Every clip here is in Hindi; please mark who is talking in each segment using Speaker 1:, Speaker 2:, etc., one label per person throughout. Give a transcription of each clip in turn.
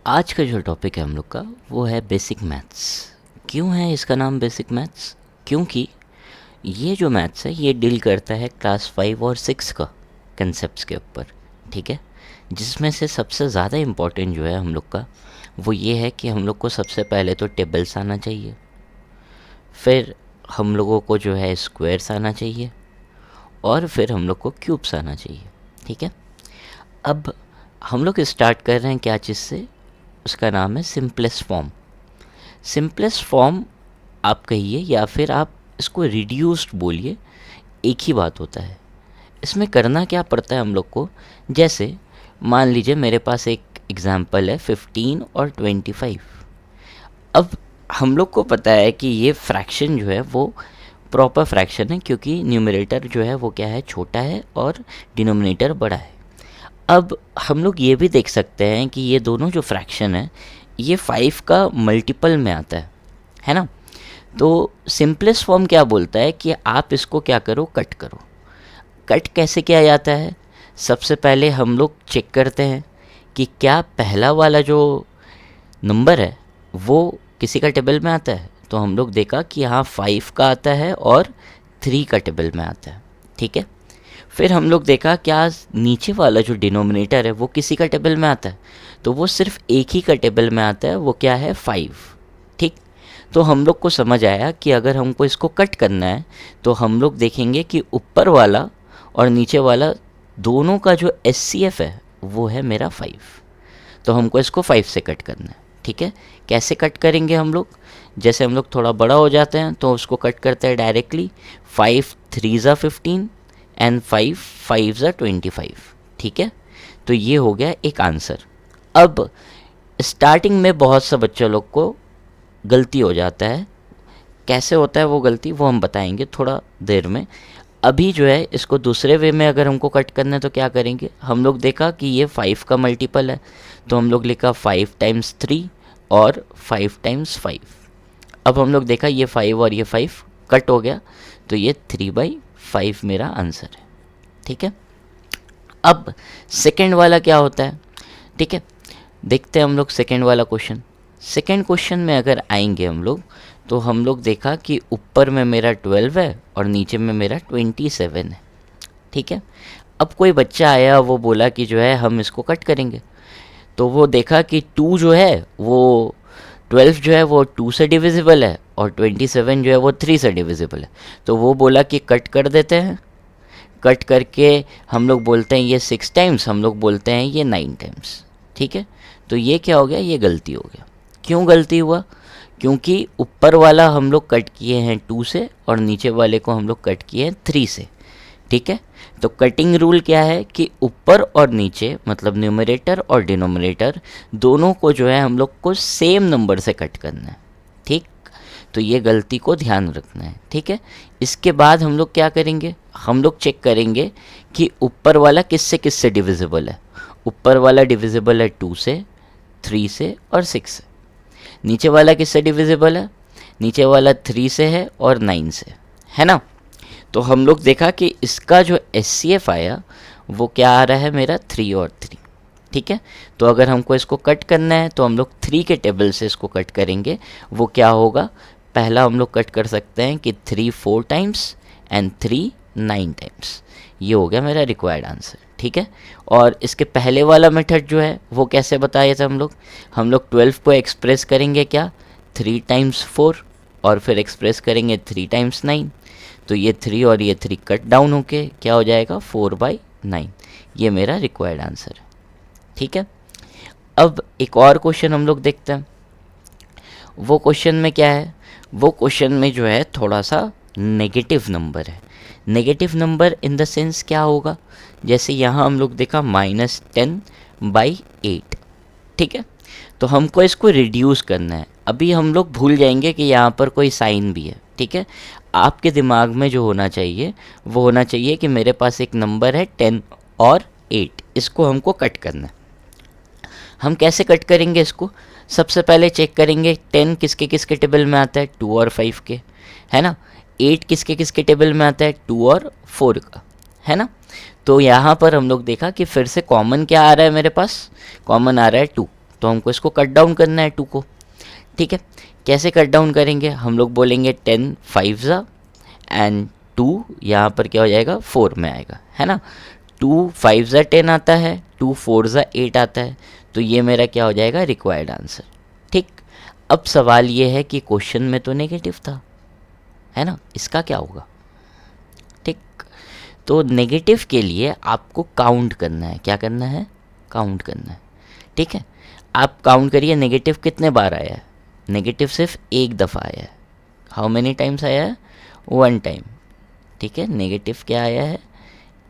Speaker 1: आज का जो टॉपिक है हम लोग का वो है बेसिक मैथ्स। क्यों है इसका नाम बेसिक मैथ्स? क्योंकि ये जो मैथ्स है ये डील करता है क्लास 5 और 6 का कंसेप्ट्स के ऊपर, ठीक है। जिसमें से सबसे ज़्यादा इम्पोर्टेंट जो है हम लोग का वो ये है कि हम लोग को सबसे पहले तो टेबल्स आना चाहिए, फिर हम लोगों को जो है स्क्वायर्स आना चाहिए और फिर हम लोग को क्यूब्स आना चाहिए, ठीक है। अब हम लोग स्टार्ट कर रहे हैं क्या चीज़ से? उसका नाम है सिंपलेस्ट फॉर्म। सिंपलेस्ट फॉर्म आप कहिए या फिर आप इसको रिड्यूस्ड बोलिए, एक ही बात होता है। इसमें करना क्या पड़ता है हम लोग को? जैसे मान लीजिए मेरे पास एक एग्जाम्पल है 15 और 25। अब हम लोग को पता है कि ये फ्रैक्शन जो है वो प्रॉपर फ्रैक्शन है, क्योंकि न्यूमरेटर जो है वो क्या है, छोटा है और डिनोमिनेटर बड़ा है। अब हम लोग ये भी देख सकते हैं कि ये दोनों जो फ्रैक्शन है ये 5 का मल्टीपल में आता है ना। तो सिंपलेस्ट फॉर्म क्या बोलता है कि आप इसको क्या करो, कट करो। कट कैसे किया जाता है? सबसे पहले हम लोग चेक करते हैं कि क्या पहला वाला जो नंबर है वो किसी का टेबल में आता है। तो हम लोग देखा कि यहाँ 5 का आता है और 3 का टेबल में आता है, ठीक है। फिर हम लोग देखा क्या नीचे वाला जो डिनोमिनेटर है वो किसी का टेबल में आता है। तो वो सिर्फ एक ही का टेबल में आता है, वो क्या है, 5, ठीक। तो हम लोग को समझ आया कि अगर हमको इसको कट करना है तो हम लोग देखेंगे कि ऊपर वाला और नीचे वाला दोनों का जो SCF है वो है मेरा 5। तो हमको इसको 5 से कट करना है, ठीक है। कैसे कट करेंगे हम लोग? जैसे हम लोग थोड़ा बड़ा हो जाते हैं तो उसको कट करते हैं डायरेक्टली। 5 3 ज़ा 15 एंड 5 5 ज़ा 25, ठीक है। तो ये हो गया एक आंसर। अब स्टार्टिंग में बहुत सा बच्चों लोग को गलती हो जाता है। कैसे होता है वो गलती, वो हम बताएंगे थोड़ा देर में। अभी जो है इसको दूसरे वे में अगर हमको कट करना है तो क्या करेंगे? हम लोग देखा कि ये 5 का मल्टीपल है, तो हम लोग लिखा 5 टाइम्स 3 और 5 टाइम्स 5। अब हम लोग देखा ये 5 और ये 5 कट हो गया, तो ये 3/5 मेरा आंसर है, ठीक है। अब सेकेंड वाला क्या होता है, ठीक है। देखते हैं हम लोग सेकेंड वाला क्वेश्चन। सेकेंड क्वेश्चन में अगर आएंगे हम लोग तो हम लोग देखा कि ऊपर में मेरा 12 है और नीचे में मेरा 27 है, ठीक है। अब कोई बच्चा आया, वो बोला कि जो है हम इसको कट करेंगे। तो वो देखा कि 2 जो है वो 12 जो है वो 2 से डिविजिबल है और 27 जो है वो 3 से डिविजिबल है। तो वो बोला कि कट कर देते हैं। कट करके हम लोग बोलते हैं ये 6 टाइम्स, हम लोग बोलते हैं ये 9 टाइम्स, ठीक है। तो ये क्या हो गया, ये गलती हो गया। क्यों गलती हुआ? क्योंकि ऊपर वाला हम लोग कट किए हैं 2 से और नीचे वाले को हम लोग कट किए हैं 3 से, ठीक है। तो कटिंग रूल क्या है कि ऊपर और नीचे मतलब न्यूमरेटर और डिनोमिनेटर दोनों को जो है हम लोग को सेम नंबर से कट करना है, ठीक। तो ये गलती को ध्यान रखना है, ठीक है। इसके बाद हम लोग क्या करेंगे, हम लोग चेक करेंगे कि ऊपर वाला किससे डिविजिबल है। ऊपर वाला डिविजिबल है 2 से, 3 से और 6 से। नीचे वाला किससे डिविजिबल है? नीचे वाला 3 से है और 9 से, है ना। तो हम लोग देखा कि इसका जो SCF आया वो क्या आ रहा है, मेरा 3 और 3, ठीक है। तो अगर हमको इसको कट करना है तो हम लोग 3 के टेबल से इसको कट करेंगे। वो क्या होगा, पहला हम लोग कट कर सकते हैं कि 3 4 टाइम्स एंड 3 9 टाइम्स। ये हो गया मेरा रिक्वायर्ड आंसर, ठीक है। और इसके पहले वाला मेथड जो है वो कैसे बताया था हम लोग 12 को एक्सप्रेस करेंगे क्या, 3 टाइम्स 4 और फिर एक्सप्रेस करेंगे 3 टाइम्स 9। तो ये 3 और ये 3 कट डाउन होके क्या हो जाएगा, 4/9। ये मेरा रिक्वायर्ड आंसर है, ठीक है। अब एक और क्वेश्चन हम लोग देखते हैं। वो क्वेश्चन में क्या है, वो क्वेश्चन में जो है थोड़ा सा नेगेटिव नंबर है। Negative number in the sense क्या होगा, जैसे यहाँ हम लोग देखा -10/8, ठीक है। तो हमको इसको रिड्यूस करना है। अभी हम लोग भूल जाएंगे कि यहाँ पर कोई साइन भी है, ठीक है। आपके दिमाग में जो होना चाहिए वो होना चाहिए कि मेरे पास एक नंबर है 10 और 8, इसको हमको कट करना है। हम कैसे कट करेंगे इसको? सबसे पहले चेक करेंगे 10 किसके किसके टेबल में आता है, 2 और 5 के, है ना। 8 किसके किसके टेबल में आता है, 2 और 4 का, है ना। तो यहाँ पर हम लोग देखा कि फिर से कॉमन क्या आ रहा है मेरे पास, कॉमन आ रहा है 2, तो हमको इसको कट डाउन करना है 2 को, ठीक है। कैसे कट डाउन करेंगे, हम लोग बोलेंगे 10 5 ज़ा एंड 2 यहाँ पर क्या हो जाएगा 4 में आएगा, है ना। 2 5 ज़ा 10 आता है, 2 4 ज़ा 8 आता है, तो ये मेरा क्या हो जाएगा रिक्वायर्ड आंसर, ठीक। अब सवाल ये है कि क्वेश्चन में तो नेगेटिव था, है ना, इसका क्या होगा, ठीक। तो नेगेटिव के लिए आपको काउंट करना है, क्या करना है, काउंट करना है, ठीक है। आप काउंट करिए नेगेटिव कितने बार आया है, नेगेटिव सिर्फ एक दफ़ा आया है। हाउ मेनी टाइम्स आया है, 1 टाइम, ठीक है। नेगेटिव क्या आया है,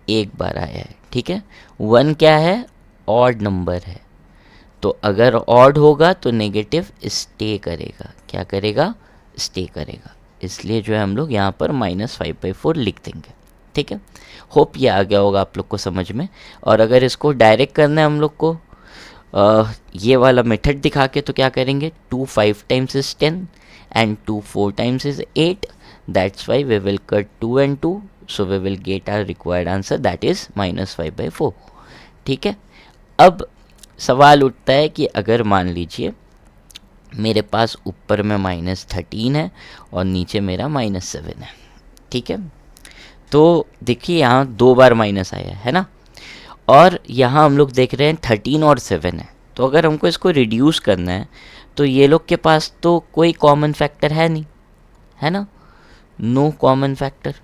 Speaker 1: एक बार आया है, ठीक है। 1 क्या है, ऑड नंबर है, तो अगर ऑड होगा तो नेगेटिव स्टे करेगा, क्या करेगा, स्टे करेगा। इसलिए जो है हम लोग यहाँ पर -5/4 लिख देंगे, ठीक है। होप ये आ गया होगा आप लोग को समझ में। और अगर इसको डायरेक्ट करना है हम लोग को ये वाला मेथड दिखा के, तो क्या करेंगे, 2 5 times is 10 and 2 4 times is 8, that's why we will cut 2 and 2, so we will get our required answer that is -5/4, ठीक है। अब सवाल उठता है कि अगर मान लीजिए मेरे पास ऊपर में -13 है और नीचे मेरा -7 है, ठीक है। तो देखिए यहाँ 2 बार माइनस आया है ना, और यहाँ हम लोग देख रहे हैं 13 और 7 है। तो अगर हमको इसको रिड्यूस करना है तो ये लोग के पास तो कोई कॉमन फैक्टर है नहीं, है ना, नो कॉमन फैक्टर।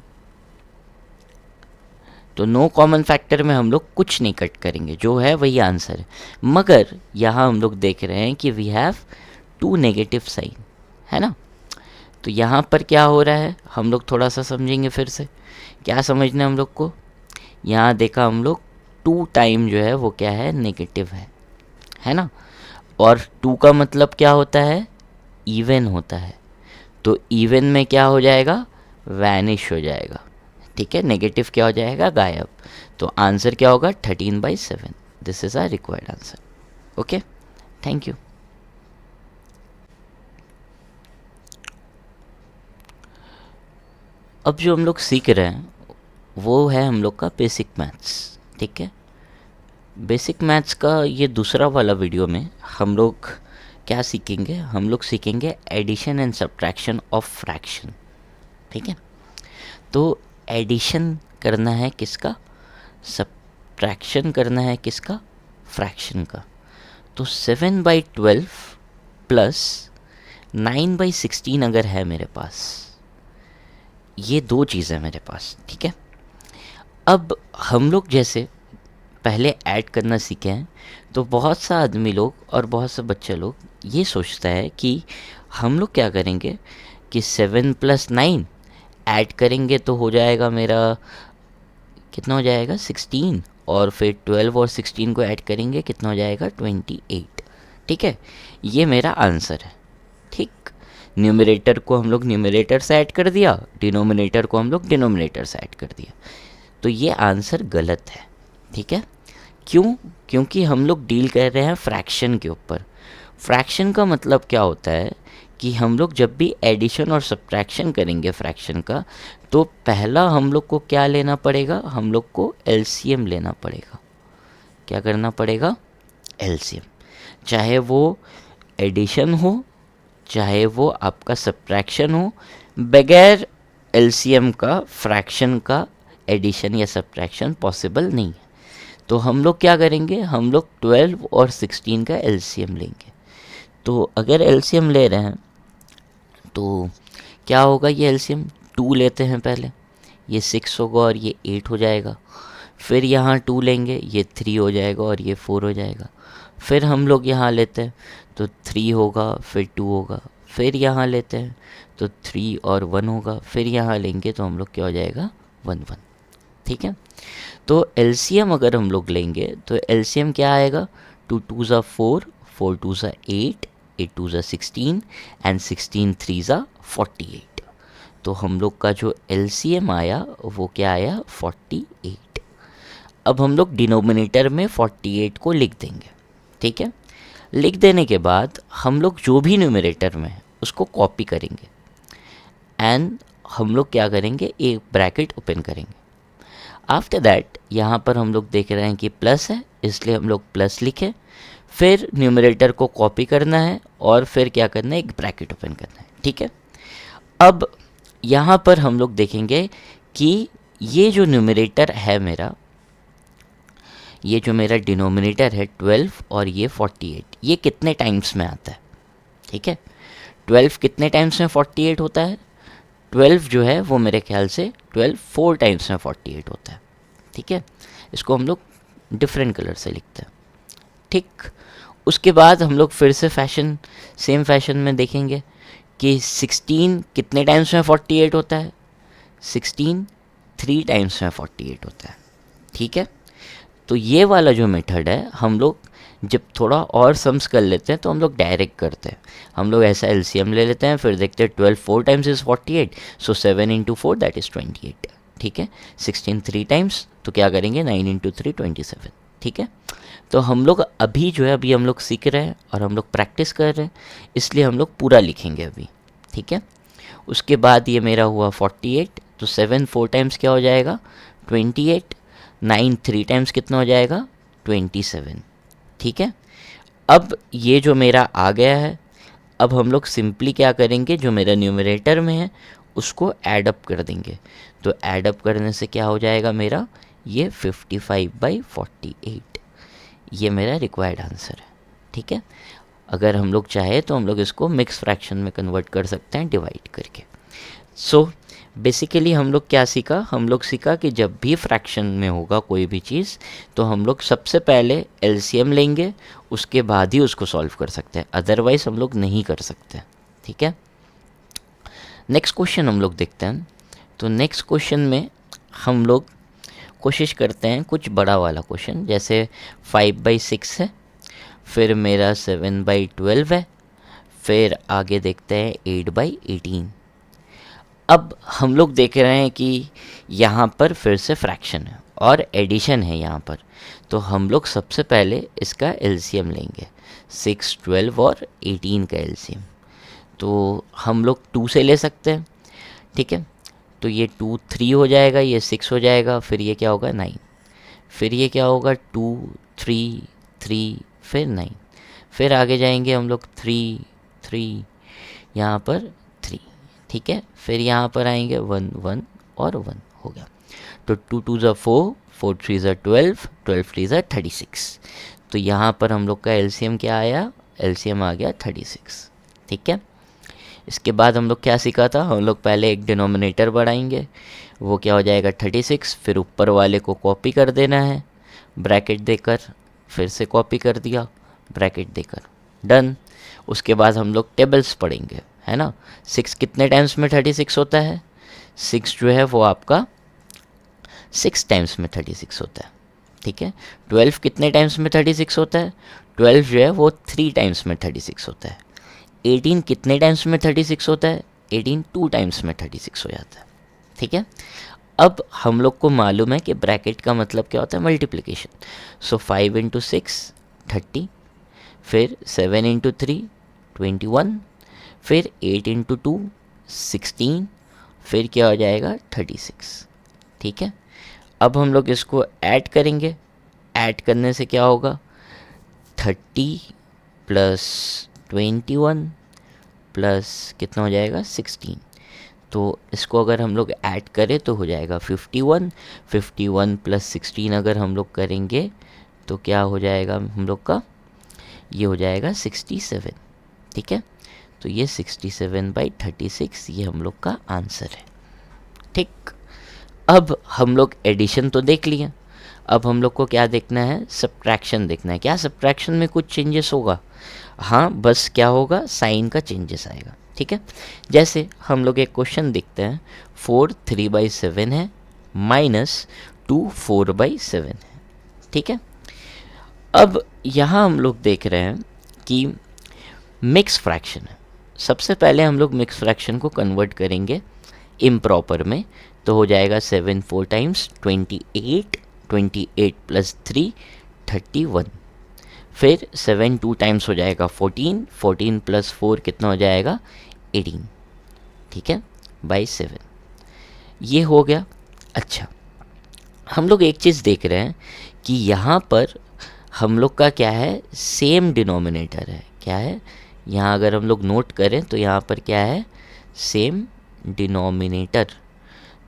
Speaker 1: तो नो कॉमन फैक्टर में हम लोग कुछ नहीं कट करेंगे, जो है वही आंसर है। मगर यहाँ हम लोग देख रहे हैं कि वी हैव 2 नेगेटिव साइन, है ना। तो यहाँ पर क्या हो रहा है, हम लोग थोड़ा सा समझेंगे फिर से। क्या समझना है हम लोग को, यहाँ देखा हम लोग 2 टाइम जो है वो क्या है, नेगेटिव है ना। और 2 का मतलब क्या होता है, इवन होता है। तो इवन में क्या हो जाएगा, वैनिश हो जाएगा, ठीक है। नेगेटिव क्या हो जाएगा, गायब। तो आंसर क्या होगा, 13/7। This is our required answer. Okay, thank you. अब जो हम लोग सीख रहे हैं वो है हम लोग का बेसिक मैथ्स, ठीक है। बेसिक मैथ्स का ये दूसरा वाला वीडियो में हम लोग क्या सीखेंगे, हम लोग सीखेंगे addition and subtraction of fraction, ठीक है। तो एडिशन करना है किसका, सब्ट्रैक्शन करना है किसका, फ्रैक्शन का। तो 7/12 प्लस 9/16 अगर है मेरे पास, ये 2 चीज़ें मेरे पास, ठीक है। अब हम लोग जैसे पहले ऐड करना सीखे हैं, तो बहुत सा आदमी लोग और बहुत से बच्चे लोग ये सोचता है कि हम लोग क्या करेंगे कि 7 + 9 ऐड करेंगे तो हो जाएगा मेरा, कितना हो जाएगा, 16, और फिर 12 और 16 को ऐड करेंगे कितना हो जाएगा, 28, ठीक है। ये मेरा आंसर है, ठीक। न्यूमरेटर को हम लोग न्यूमरेटर से ऐड कर दिया, डिनोमिनेटर को हम लोग डिनोमिनेटर से ऐड कर दिया। तो ये आंसर गलत है, ठीक है। क्यों, क्योंकि हम लोग डील कर रहे हैं फ्रैक्शन के ऊपर। फ्रैक्शन का मतलब क्या होता है कि हम लोग जब भी एडिशन और सब्ट्रैक्शन करेंगे फ्रैक्शन का, तो पहला हम लोग को क्या लेना पड़ेगा, हम लोग को एलसीएम लेना पड़ेगा। क्या करना पड़ेगा, एलसीएम। चाहे वो एडिशन हो, चाहे वो आपका सब्ट्रैक्शन हो, बगैर एलसीएम का फ्रैक्शन का एडिशन या सब्ट्रैक्शन पॉसिबल नहीं है। तो हम लोग क्या करेंगे, हम लोग 12 और 16 का एलसीएम लेंगे। तो अगर एलसीएम ले रहे हैं तो क्या होगा, ये एलसीएम 2 लेते हैं पहले, ये 6 होगा और ये 8 हो जाएगा। फिर यहाँ 2 लेंगे, ये 3 हो जाएगा और ये 4 हो जाएगा। फिर हम लोग यहाँ लेते हैं तो 3 होगा, फिर 2 होगा। फिर यहाँ लेते हैं तो 3 और 1 होगा। फिर यहाँ लेंगे तो हम लोग क्या हो जाएगा, 1 1, ठीक है। तो एलसीएम अगर हम लोग लेंगे तो एलसीएम क्या आएगा, 2 2 ज़ा 4, 4 2 ज़ा 8, 8 2 ज़ा 16 एंड 16 3 ज़ा 48। तो हम लोग का जो एलसीएम आया वो क्या आया, 48। अब हम लोग डिनोमिनेटर में 48 को लिख देंगे, ठीक है। लिख देने के बाद हम लोग जो भी न्यूमरेटर में है उसको कॉपी करेंगे एंड हम लोग क्या करेंगे, एक ब्रैकेट ओपन करेंगे। आफ्टर दैट यहाँ पर हम लोग देख रहे हैं कि प्लस है, इसलिए हम लोग प्लस लिखे। फिर न्यूमरेटर को कॉपी करना है और फिर क्या करना है, एक ब्रैकेट ओपन करना है। ठीक है, अब यहाँ पर हम लोग देखेंगे कि ये जो न्यूमरेटर है मेरा, ये जो मेरा डिनोमिनेटर है 12 और ये 48, ये कितने टाइम्स में आता है। ठीक है, 12 कितने टाइम्स में 48 होता है, 12 जो है वो मेरे ख्याल से 12 4 टाइम्स में 48 होता है। ठीक है, इसको हम लोग डिफरेंट कलर से लिखते हैं। ठीक, उसके बाद हम लोग फिर से सेम फैशन में देखेंगे कि 16 कितने टाइम्स में 48 होता है, 16 3 टाइम्स में 48 होता है। ठीक है, तो ये वाला जो मेथड है, हम लोग जब थोड़ा और सम्स कर लेते हैं तो हम लोग डायरेक्ट करते हैं। हम लोग ऐसा एलसीएम ले लेते हैं, फिर देखते हैं 12 4 times is 48, so 7 into 4 that is 28। ठीक है, 16 3 टाइम्स, तो क्या करेंगे 9 इंटू 3 27। ठीक है, तो हम लोग अभी जो है, अभी हम लोग सीख रहे हैं और हम लोग प्रैक्टिस कर रहे हैं, इसलिए हम लोग पूरा लिखेंगे अभी। ठीक है, उसके बाद ये मेरा हुआ 48, तो 7 4 टाइम्स क्या हो जाएगा 28, 9 3 टाइम्स कितना हो जाएगा 27। ठीक है, अब ये जो मेरा आ गया है, अब हम लोग सिंपली क्या करेंगे, जो मेरा न्यूमरेटर में है उसको ऐड अप कर देंगे। तो ऐड अप करने से क्या हो जाएगा मेरा, ये 55/48, ये मेरा रिक्वायर्ड आंसर है। ठीक है, अगर हम लोग चाहे तो हम लोग इसको मिक्स फ्रैक्शन में कन्वर्ट कर सकते हैं डिवाइड करके। सो बेसिकली हम लोग क्या सीखा, हम लोग सीखा कि जब भी फ्रैक्शन में होगा कोई भी चीज़, तो हम लोग सबसे पहले एलसीएम लेंगे, उसके बाद ही उसको सॉल्व कर सकते हैं, अदरवाइज हम लोग नहीं कर सकते। ठीक है, नेक्स्ट क्वेश्चन हम लोग देखते हैं। तो नेक्स्ट क्वेश्चन में हम लोग कोशिश करते हैं कुछ बड़ा वाला क्वेश्चन, जैसे 5/6 है, फिर मेरा 7/12 है, फिर आगे देखते हैं 8/18। अब हम लोग देख रहे हैं कि यहाँ पर फिर से फ्रैक्शन है और एडिशन है यहाँ पर, तो हम लोग सबसे पहले इसका एलसीएम लेंगे, 6 12 और 18 का एलसीएम। तो हम लोग 2 से ले सकते हैं। ठीक है, तो ये 2 3 हो जाएगा, ये 6 हो जाएगा, फिर ये क्या होगा 9, फिर ये क्या होगा 2 3 3, फिर 9, फिर आगे जाएंगे हम लोग 3 3, यहाँ पर 3। ठीक है, फिर यहाँ पर आएंगे 1 1 और 1 हो गया। तो 2 2 ज़ा 4, 4 3 ज़ा 12, 12 3 ज़ा 36। तो यहाँ पर हम लोग का एलसीएम क्या आया, एलसीएम आ गया 36। ठीक है, इसके बाद हम लोग क्या सीखा था, हम लोग पहले एक डिनोमिनेटर बढ़ाएंगे, वो क्या हो जाएगा 36, फिर ऊपर वाले को कॉपी कर देना है ब्रैकेट देकर, फिर से कॉपी कर दिया ब्रैकेट देकर, डन। उसके बाद हम लोग टेबल्स पढ़ेंगे, है ना। 6 कितने टाइम्स में 36 होता है, 6 जो है वो आपका 6 टाइम्स में 36 होता है। ठीक है, 12 कितने टाइम्स में 36 होता है, 12 जो है वो 3 टाइम्स में 36 होता है। 18 कितने टाइम्स में 36 होता है, 18 2 टाइम्स में 36 हो जाता है। ठीक है, अब हम लोग को मालूम है कि ब्रैकेट का मतलब क्या होता है, मल्टीप्लिकेशन। सो 5 इंटू 6 30, फिर 7 इंटू 3 21, फिर 8 इंटू 2 16, फिर क्या हो जाएगा 36। ठीक है, अब हम लोग इसको ऐड करेंगे, ऐड करने से क्या होगा 30 प्लस 21 प्लस कितना हो जाएगा 16। तो इसको अगर हम लोग ऐड करें तो हो जाएगा 51, 51 प्लस 16 अगर हम लोग करेंगे तो क्या हो जाएगा हम लोग का, ये हो जाएगा 67। ठीक है, तो ये 67/36 ये हम लोग का आंसर है। ठीक, अब हम लोग एडिशन तो देख लिया, अब हम लोग को क्या देखना है, सब्ट्रैक्शन देखना है। क्या सब्ट्रैक्शन में कुछ चेंजेस होगा, हाँ बस क्या होगा, साइन का चेंजेस आएगा। ठीक है, जैसे हम लोग एक क्वेश्चन देखते हैं, 4 3/7 है, -2 4/7 है। ठीक है, अब यहाँ हम लोग देख रहे हैं कि मिक्स फ्रैक्शन है। सबसे पहले हम लोग मिक्स फ्रैक्शन को कन्वर्ट करेंगे इम्प्रॉपर में, तो हो जाएगा 7 4 टाइम्स 28, 28 प्लस 3 31, फिर 7 2 टाइम्स हो जाएगा 14, 14 प्लस 4 कितना हो जाएगा 18। ठीक है, बाई 7 ये हो गया। अच्छा, हम लोग एक चीज़ देख रहे हैं कि यहाँ पर हम लोग का क्या है, सेम डिनोमिनेटर है। क्या है यहाँ, अगर हम लोग नोट करें तो यहाँ पर क्या है, सेम डिनोमिनेटर।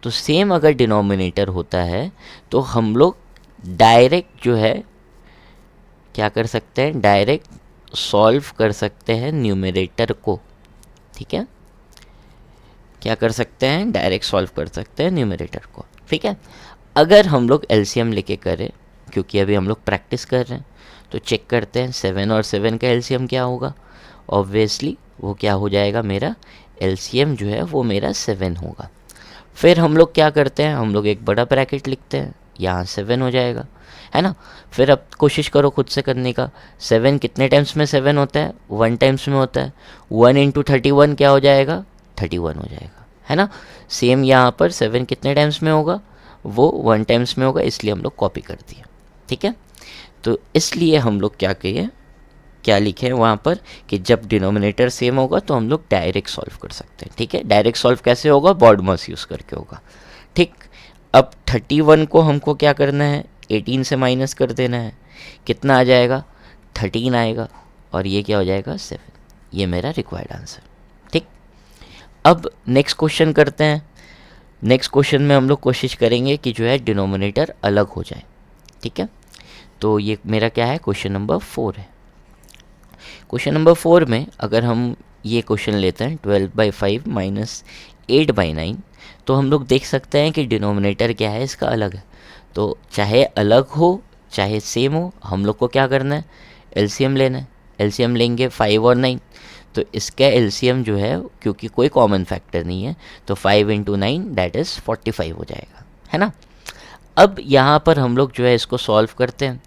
Speaker 1: तो सेम अगर डिनोमिनेटर होता है तो हम लोग डायरेक्ट जो है क्या कर सकते हैं, डायरेक्ट सॉल्व कर सकते हैं न्यूमरेटर को। ठीक है, क्या कर सकते हैं, डायरेक्ट सॉल्व कर सकते हैं न्यूमरेटर को। ठीक है, अगर हम लोग एलसीएम लेके करें, क्योंकि अभी हम लोग प्रैक्टिस कर रहे हैं, तो चेक करते हैं 7 और 7 का एलसीएम क्या होगा। ऑब्वियसली वो क्या हो जाएगा, मेरा एलसीएम जो है वो मेरा 7 होगा। फिर हम लोग क्या करते हैं, हम लोग एक बड़ा ब्रैकेट लिखते हैं, यहाँ 7 हो जाएगा, है ना। फिर अब कोशिश करो खुद से करने का। 7 कितने टाइम्स में 7 होता है, 1 टाइम्स में होता है। 1 इंटू 31 क्या हो जाएगा, 31 हो जाएगा, है ना। सेम यहाँ पर 7 कितने टाइम्स में होगा, वो 1 टाइम्स में होगा, इसलिए हम लोग कॉपी कर दिए। ठीक है, तो इसलिए हम लोग क्या किए, क्या लिखे हैं वहाँ पर कि जब डिनोमिनेटर सेम होगा तो हम लोग डायरेक्ट सॉल्व कर सकते हैं। ठीक है, डायरेक्ट सॉल्व कैसे होगा, बॉडमास यूज़ करके होगा। ठीक, अब 31 को हमको क्या करना है, 18 से माइनस कर देना है, कितना आ जाएगा, 13 आएगा, और ये क्या हो जाएगा, 7। ये मेरा रिक्वायर्ड आंसर। ठीक, अब नेक्स्ट क्वेश्चन करते हैं। नेक्स्ट क्वेश्चन में हम लोग कोशिश करेंगे कि जो है डिनोमिनेटर अलग हो जाए। ठीक है, तो ये मेरा क्या है, क्वेश्चन नंबर 4 है। क्वेश्चन नंबर 4 में अगर हम ये क्वेश्चन लेते हैं 12/5 माइनस 8/9, तो हम लोग देख सकते हैं कि डिनोमिनेटर क्या है, इसका अलग है। तो चाहे अलग हो चाहे सेम हो, हम लोग को क्या करना है, एलसीएम लेना है। एलसीएम लेंगे 5 और 9, तो इसका एलसीएम जो है, क्योंकि कोई कॉमन फैक्टर नहीं है, तो 5 इंटू 9 दैट इज़ 45 हो जाएगा, है ना। अब यहाँ पर हम लोग जो है इसको सॉल्व करते हैं।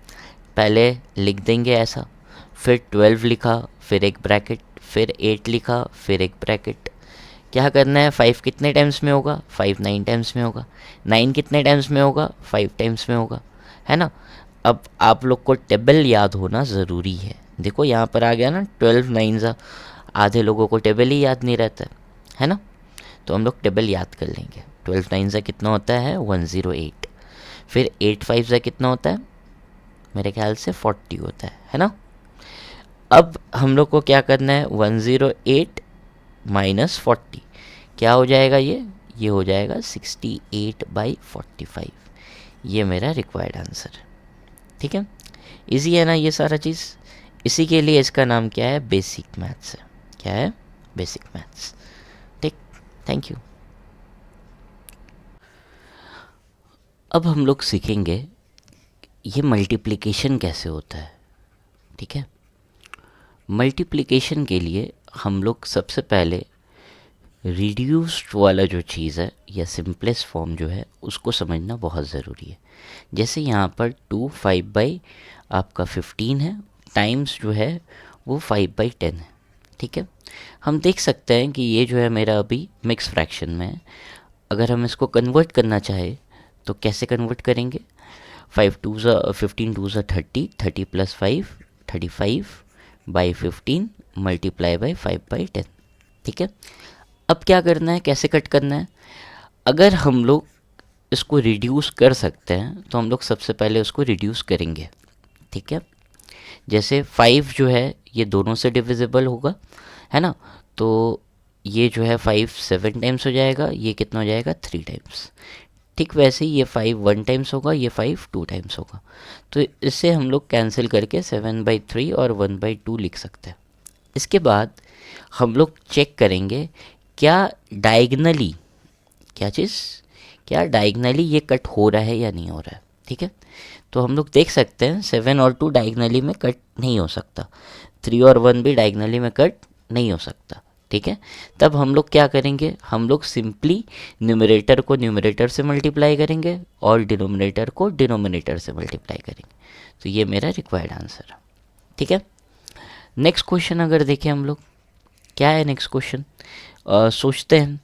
Speaker 1: पहले लिख देंगे ऐसा, फिर 12 लिखा, फिर एक ब्रैकेट, फिर 8 लिखा, फिर एक ब्रैकेट। क्या करना है, 5 कितने टाइम्स में होगा, 5 9 टाइम्स में होगा। 9 कितने टाइम्स में होगा, 5 टाइम्स में होगा, है ना। अब आप लोग को टेबल याद होना ज़रूरी है। देखो यहाँ पर आ गया ना 12 9 आधे लोगों को टेबल ही याद नहीं रहता है ना। तो हम लोग टेबल याद कर लेंगे। 12 9 कितना होता है, 108। फिर 8 5 कितना होता है, मेरे ख्याल से 40 होता है ना। अब हम लोग को क्या करना है, 108 माइनस 40 क्या हो जाएगा, ये हो जाएगा 68/45। ये मेरा रिक्वायर्ड आंसर है। ठीक है, इजी है ना ये सारा चीज़। इसी के लिए इसका नाम क्या है, बेसिक मैथ्स है। क्या है, बेसिक मैथ्स। ठीक, थैंक यू। अब हम लोग सीखेंगे ये मल्टीप्लिकेशन कैसे होता है। ठीक है, मल्टीप्लिकेशन के लिए हम लोग सबसे पहले रिड्यूस्ड वाला जो चीज़ है या सिंपलेस्ट फॉर्म जो है उसको समझना बहुत ज़रूरी है। जैसे यहाँ पर 2 5 आपका 15 है, टाइम्स जो है वो 5/10 है। ठीक है, हम देख सकते हैं कि ये जो है मेरा अभी मिक्स फ्रैक्शन में है। अगर हम इसको कन्वर्ट करना चाहे तो कैसे कन्वर्ट करेंगे, 5 2 15 2 30, 30 + 5 35/15 मल्टीप्लाई बाई 5/10। ठीक है, अब क्या करना है, कैसे कट करना है। अगर हम लोग इसको रिड्यूस कर सकते हैं तो हम लोग सबसे पहले उसको रिड्यूस करेंगे। ठीक है, जैसे 5 जो है ये दोनों से डिविजिबल होगा, है ना। तो ये जो है 5 7 टाइम्स हो जाएगा, ये कितना हो जाएगा, 3 टाइम्स। ठीक वैसे ही ये 5 1 टाइम्स होगा, ये 5 2 टाइम्स होगा। तो इससे हम लोग कैंसिल करके 7/3 और 1/2 लिख सकते हैं। इसके बाद हम लोग चेक करेंगे क्या डायगनली, क्या चीज़, क्या डायगनली ये कट हो रहा है या नहीं हो रहा है। ठीक है, तो हम लोग देख सकते हैं 7 और 2 डायगनली में कट नहीं हो सकता, 3 और 1 भी डायगनली में कट नहीं हो सकता। ठीक है, तब हम लोग क्या करेंगे, हम लोग सिंपली न्यूमरेटर को न्यूमरेटर से मल्टीप्लाई करेंगे और डिनोमिनेटर को डिनोमिनेटर से मल्टीप्लाई करेंगे। तो ये मेरा रिक्वायर्ड आंसर है। ठीक है, नेक्स्ट क्वेश्चन अगर देखें हम लोग, क्या है नेक्स्ट क्वेश्चन, सोचते हैं।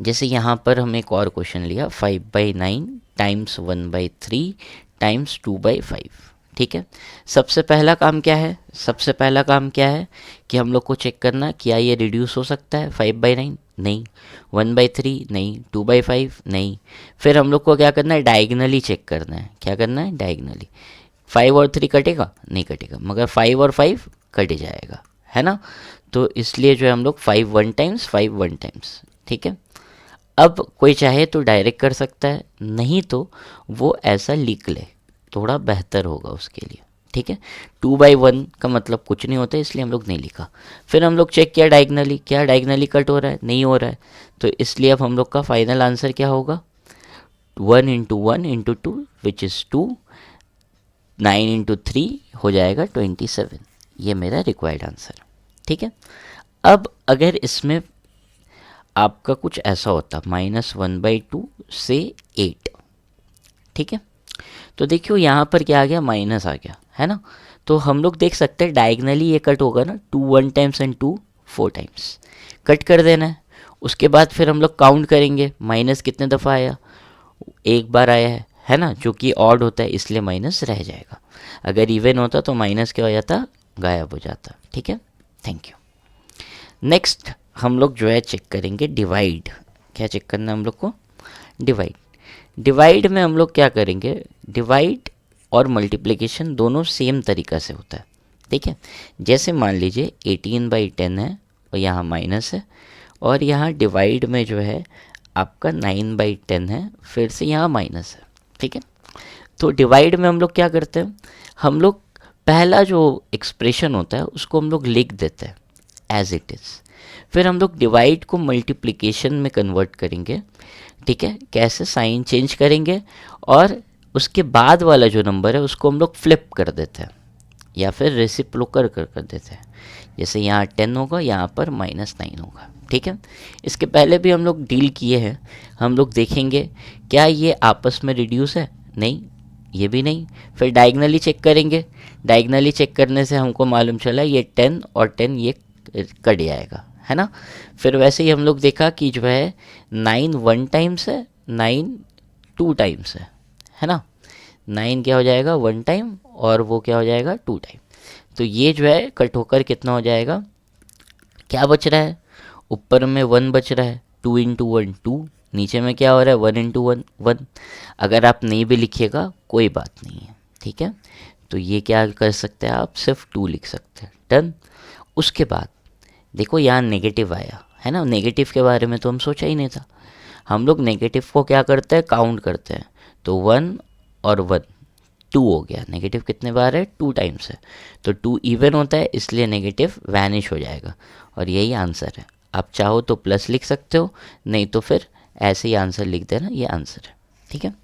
Speaker 1: जैसे यहाँ पर हम एक और क्वेश्चन लिया, 5/9 टाइम्स 1/3 टाइम्स 2/5। ठीक है, सबसे पहला काम क्या है, सबसे पहला काम क्या है कि हम लोग को चेक करना क्या ये रिड्यूस हो सकता है 5/9। नहीं। 1/3 नहीं। 2/5 नहीं। फिर हम लोग को क्या करना है, डायगनली चेक करना है। क्या करना है, डायगनली। 5 और 3 कटेगा, नहीं कटेगा, मगर 5 और 5 कट जाएगा, है ना। तो इसलिए जो है हम लोग 5 1 टाइम्स 5 1 टाइम्स, ठीक है। अब कोई चाहे तो डायरेक्ट कर सकता है, नहीं तो वो ऐसा लिख ले, थोड़ा बेहतर होगा उसके लिए, ठीक है। 2/1 का मतलब कुछ नहीं होता है, इसलिए हम लोग नहीं लिखा। फिर हम लोग चेक किया डायगनली, क्या डायगनली कट हो रहा है, नहीं हो रहा है। तो इसलिए अब हम लोग का फाइनल आंसर क्या होगा, 1 into 1 into 2 which is 2, 9 into 3 हो जाएगा 27। ये मेरा रिक्वायर्ड आंसर, ठीक है। अब अगर इसमें आपका कुछ ऐसा होता, -1/2 से 8, ठीक है। तो देखियो यहाँ पर क्या आ गया, माइनस आ गया, है ना। तो हम लोग देख सकते हैं डायगनली ये कट होगा ना, 2 1 टाइम्स एंड 2 4 टाइम्स, कट कर देना है। उसके बाद फिर हम लोग काउंट करेंगे, माइनस कितने दफ़ा आया, एक बार आया है ना, जो कि ऑड होता है इसलिए माइनस रह जाएगा। अगर इवन होता तो माइनस क्या हो जाता, गायब हो जाता, ठीक है। Thank you. नेक्स्ट हम लोग जो है चेक करेंगे डिवाइड। क्या चेक करना है हम लोग को, डिवाइड। डिवाइड में हम लोग क्या करेंगे, डिवाइड और मल्टीप्लिकेशन दोनों सेम तरीक़ा से होता है, ठीक है। जैसे मान लीजिए 18/10 है और यहाँ माइनस है, और यहाँ डिवाइड में जो है आपका 9/10 है, फिर से यहाँ माइनस है, ठीक है। तो डिवाइड में हम लोग क्या करते हैं, हम लोग पहला जो एक्सप्रेशन होता है उसको हम लोग लिख देते हैं एज इट इज़। फिर हम लोग डिवाइड को मल्टीप्लिकेशन में कन्वर्ट करेंगे, ठीक है। कैसे, साइन चेंज करेंगे और उसके बाद वाला जो नंबर है उसको हम लोग फ्लिप कर देते हैं या फिर रेसिप्रोकल कर देते हैं। जैसे यहाँ 10 होगा, यहाँ पर -9 होगा, ठीक है। इसके पहले भी हम लोग डील किए हैं, हम लोग देखेंगे क्या ये आपस में रिड्यूस है, नहीं, ये भी नहीं। फिर डायगनली चेक करेंगे, डायगनली चेक करने से हमको मालूम चला ये 10 और 10 ये कट जाएगा, है ना। फिर वैसे ही हम लोग देखा कि जो है 9 1 टाइम्स है, 9 2 टाइम्स है ना। 9 क्या हो जाएगा 1 टाइम और वो क्या हो जाएगा 2 टाइम। तो ये जो है कट होकर कितना हो जाएगा, क्या बच रहा है, ऊपर में 1 बच रहा है, 2 इंटू 1 2, नीचे में क्या हो रहा है 1 इंटू 1 1। अगर आप नहीं भी लिखिएगा कोई बात नहीं है, ठीक है। तो ये क्या कर सकते हैं आप, सिर्फ 2 लिख सकते हैं, डन। उसके बाद देखो यहाँ नेगेटिव आया, है ना। नेगेटिव के बारे में तो हम सोचा ही नहीं था। हम लोग नेगेटिव को क्या करते हैं, काउंट करते हैं। तो 1 और 1 2 हो गया, नेगेटिव कितने बार है, 2 टाइम्स है। तो 2 इवन होता है इसलिए नेगेटिव वैनिश हो जाएगा और यही आंसर है। आप चाहो तो प्लस लिख सकते हो, नहीं तो फिर ऐसे ही आंसर लिख देना, ये आंसर है, ठीक है।